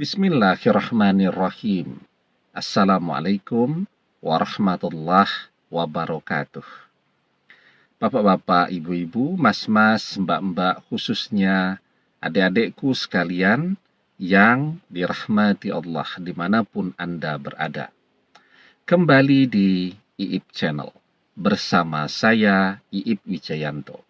Bismillahirrahmanirrahim. Assalamualaikum warahmatullahi wabarakatuh. Bapak-bapak, ibu-ibu, mas-mas, mbak-mbak, khususnya adik-adikku sekalian yang dirahmati Allah dimanapun Anda berada. Kembali di IIP Channel bersama saya IIP Wijayanto.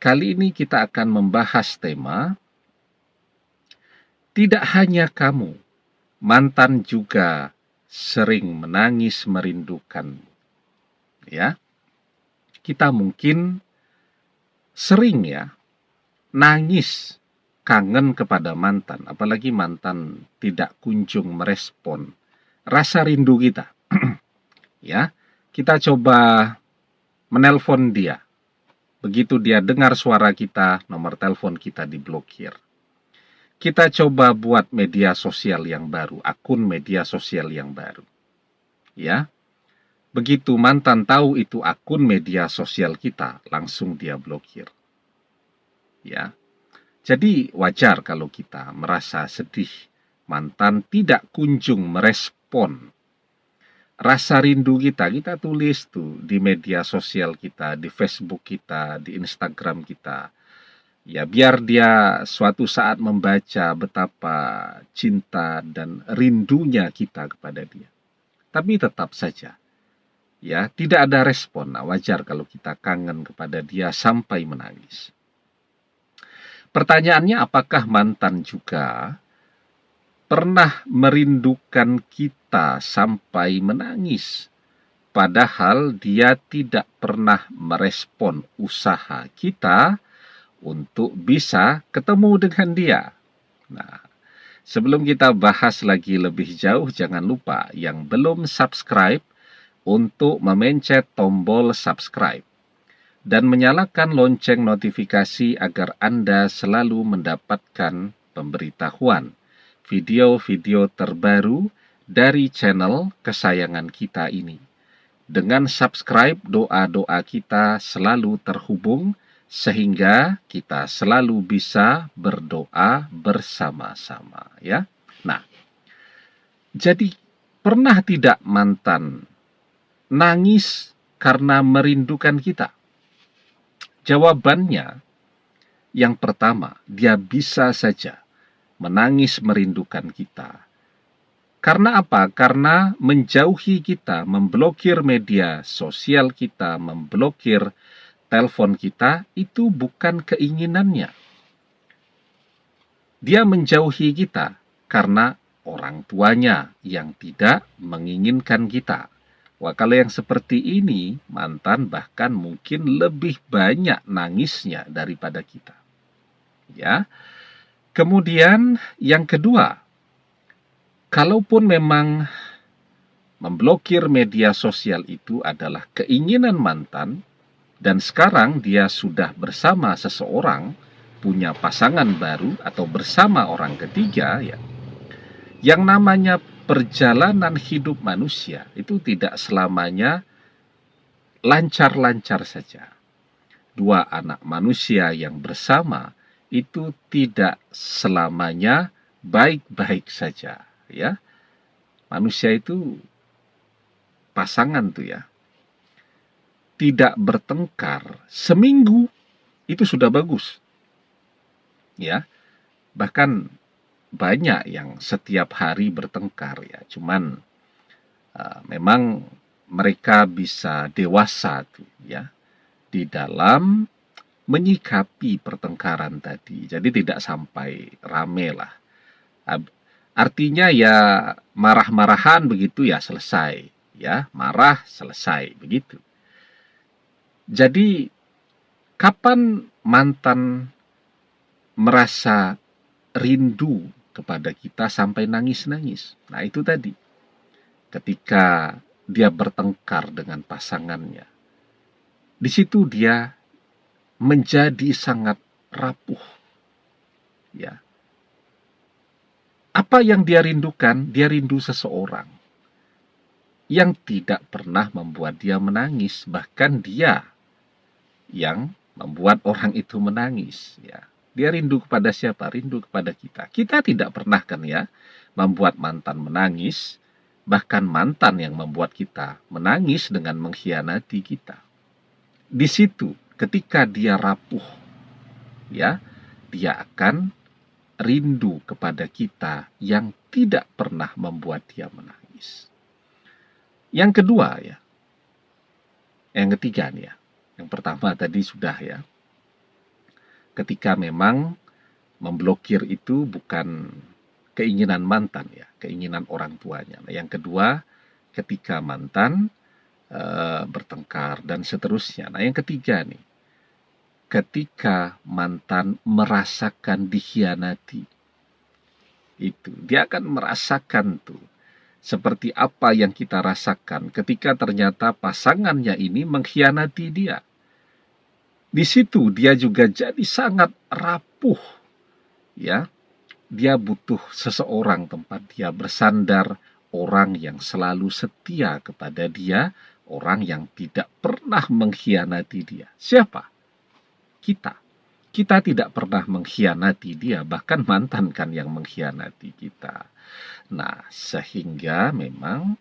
Kali ini kita akan membahas tema tidak hanya kamu, mantan juga sering menangis merindukan. Ya, kita mungkin sering ya nangis kangen kepada mantan, apalagi mantan tidak kunjung merespon rasa rindu kita. Ya, kita coba menelpon dia. Begitu dia dengar suara kita, nomor telepon kita diblokir. Kita coba buat media sosial yang baru, akun media sosial yang baru. Ya. Begitu mantan tahu itu akun media sosial kita, langsung dia blokir. Ya. Jadi wajar kalau kita merasa sedih, mantan tidak kunjung merespon rasa rindu kita. Kita tulis tuh di media sosial kita, di Facebook kita, di Instagram kita. Ya, biar dia suatu saat membaca betapa cinta dan rindunya kita kepada dia. Tapi tetap saja, ya, tidak ada respon. Nah, wajar kalau kita kangen kepada dia sampai menangis. Pertanyaannya, apakah mantan juga pernah merindukan kita sampai menangis? Padahal dia tidak pernah merespon usaha kita untuk bisa ketemu dengan dia. Nah, sebelum kita bahas lagi lebih jauh, jangan lupa yang belum subscribe untuk memencet tombol subscribe dan menyalakan lonceng notifikasi agar Anda selalu mendapatkan pemberitahuan video-video terbaru dari channel kesayangan kita ini. Dengan subscribe, doa-doa kita selalu terhubung sehingga kita selalu bisa berdoa bersama-sama, ya. Nah, jadi pernah tidak mantan nangis karena merindukan kita? Jawabannya yang pertama, dia bisa saja menangis merindukan kita. Karena apa? Karena menjauhi kita, memblokir media sosial kita, memblokir telepon kita, itu bukan keinginannya. Dia menjauhi kita karena orang tuanya yang tidak menginginkan kita. Wah, kalau yang seperti ini, mantan bahkan mungkin lebih banyak nangisnya daripada kita. Ya. Kemudian yang kedua, kalaupun memang memblokir media sosial itu adalah keinginan mantan, dan sekarang dia sudah bersama seseorang, punya pasangan baru atau bersama orang ketiga, ya. Yang namanya perjalanan hidup manusia itu tidak selamanya lancar-lancar saja. Dua anak manusia yang bersama itu tidak selamanya baik-baik saja, ya. Manusia itu pasangan tuh ya. Tidak bertengkar seminggu itu sudah bagus, ya. Bahkan banyak yang setiap hari bertengkar, ya. Cuman memang mereka bisa dewasa tuh, ya, di dalam menyikapi pertengkaran tadi. Jadi tidak sampai rame lah. Artinya ya marah-marahan begitu ya selesai, ya, marah selesai begitu. Jadi, kapan mantan merasa rindu kepada kita sampai nangis-nangis? Nah, itu tadi. Ketika dia bertengkar dengan pasangannya. Di situ dia menjadi sangat rapuh. Ya. Apa yang dia rindukan? Dia rindu seseorang yang tidak pernah membuat dia menangis. Bahkan dia yang membuat orang itu menangis, ya. Dia rindu kepada siapa? Rindu kepada kita. Kita tidak pernah kan ya membuat mantan menangis, bahkan mantan yang membuat kita menangis dengan mengkhianati kita. Di situ ketika dia rapuh, ya, dia akan rindu kepada kita yang tidak pernah membuat dia menangis. Yang kedua ya, yang ketiga nih ya. Yang pertama tadi sudah ya. Ketika memang memblokir itu bukan keinginan mantan ya, keinginan orang tuanya. Nah, yang kedua, ketika mantan bertengkar dan seterusnya. Nah, yang ketiga nih, ketika mantan merasakan dikhianati, itu dia akan merasakan tuh seperti apa yang kita rasakan ketika ternyata pasangannya ini mengkhianati dia. Di situ dia juga jadi sangat rapuh, ya. Dia butuh seseorang tempat dia bersandar, orang yang selalu setia kepada dia, orang yang tidak pernah mengkhianati dia. Siapa? Kita. Kita tidak pernah mengkhianati dia, bahkan mantan kan yang mengkhianati kita. Nah, sehingga memang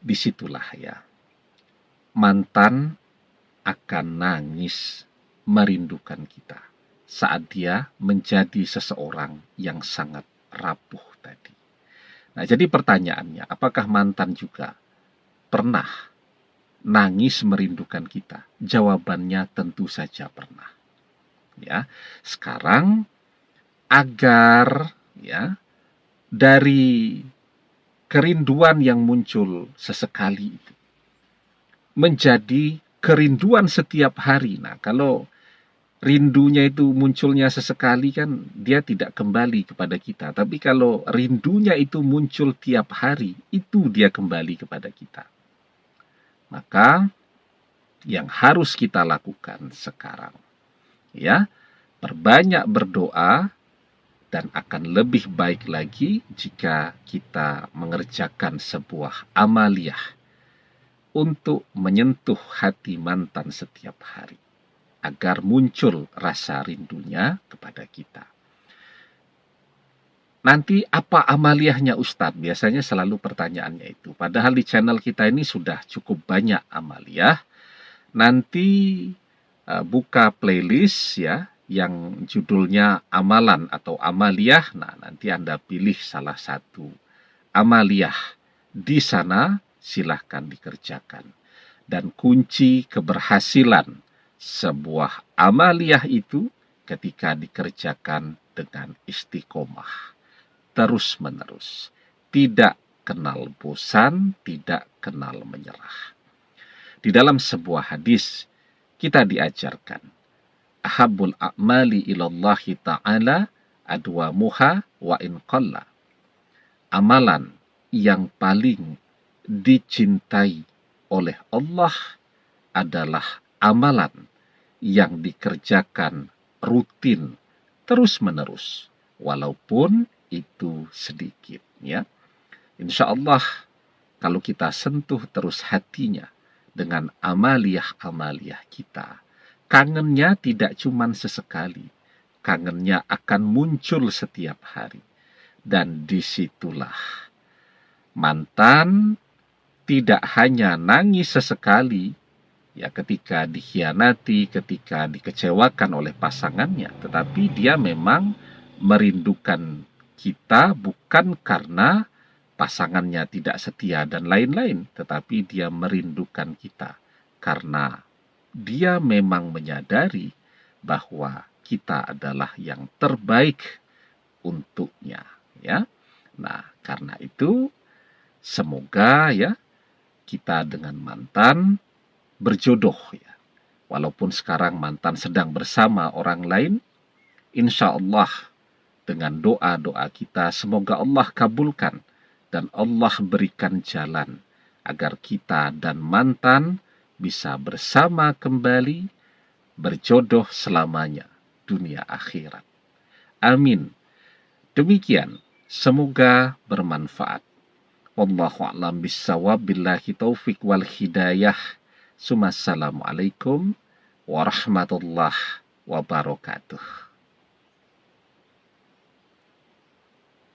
disitulah ya, mantan akan nangis merindukan kita saat dia menjadi seseorang yang sangat rapuh tadi. Nah, jadi pertanyaannya, apakah mantan juga pernah nangis merindukan kita? Jawabannya tentu saja pernah. Ya, sekarang agar ya dari kerinduan yang muncul sesekali itu menjadi kerinduan setiap hari. Nah, kalau rindunya itu munculnya sesekali kan dia tidak kembali kepada kita. Tapi kalau rindunya itu muncul tiap hari, itu dia kembali kepada kita. Maka yang harus kita lakukan sekarang, ya, perbanyak berdoa, dan akan lebih baik lagi jika kita mengerjakan sebuah amaliyah untuk menyentuh hati mantan setiap hari, agar muncul rasa rindunya kepada kita. Nanti apa amaliyahnya Ustadz? Biasanya selalu pertanyaannya itu. Padahal di channel kita ini sudah cukup banyak amaliyah. Nanti buka playlist ya, yang judulnya amalan atau amaliyah. Nah, nanti Anda pilih salah satu amaliyah. Di sana silahkan dikerjakan. Dan kunci keberhasilan sebuah amaliyah itu ketika dikerjakan dengan istiqomah, terus menerus, tidak kenal bosan, tidak kenal menyerah. Di dalam sebuah hadis kita diajarkan, ahabbul a'mali ilallahi ta'ala adwamuha wa in qalla. Amalan yang paling dicintai oleh Allah adalah amalan yang dikerjakan rutin terus-menerus, walaupun itu sedikit, ya. Insya Allah kalau kita sentuh terus hatinya dengan amaliyah-amaliyah kita, kangennya tidak cuma sesekali, kangennya akan muncul setiap hari. Dan disitulah mantan tidak hanya nangis sesekali, ya, ketika dikhianati, ketika dikecewakan oleh pasangannya, tetapi dia memang merindukan kita bukan karena pasangannya tidak setia dan lain-lain, tetapi dia merindukan kita karena dia memang menyadari bahwa kita adalah yang terbaik untuknya, ya. Nah, karena itu semoga ya kita dengan mantan berjodoh ya. Walaupun sekarang mantan sedang bersama orang lain, insya Allah dengan doa-doa kita semoga Allah kabulkan dan Allah berikan jalan agar kita dan mantan bisa bersama kembali, berjodoh selamanya dunia akhirat. Amin. Demikian, semoga bermanfaat. Wallahu a'lam bissawab, billahi taufik wal hidayah. Assalamualaikum warahmatullahi wabarakatuh.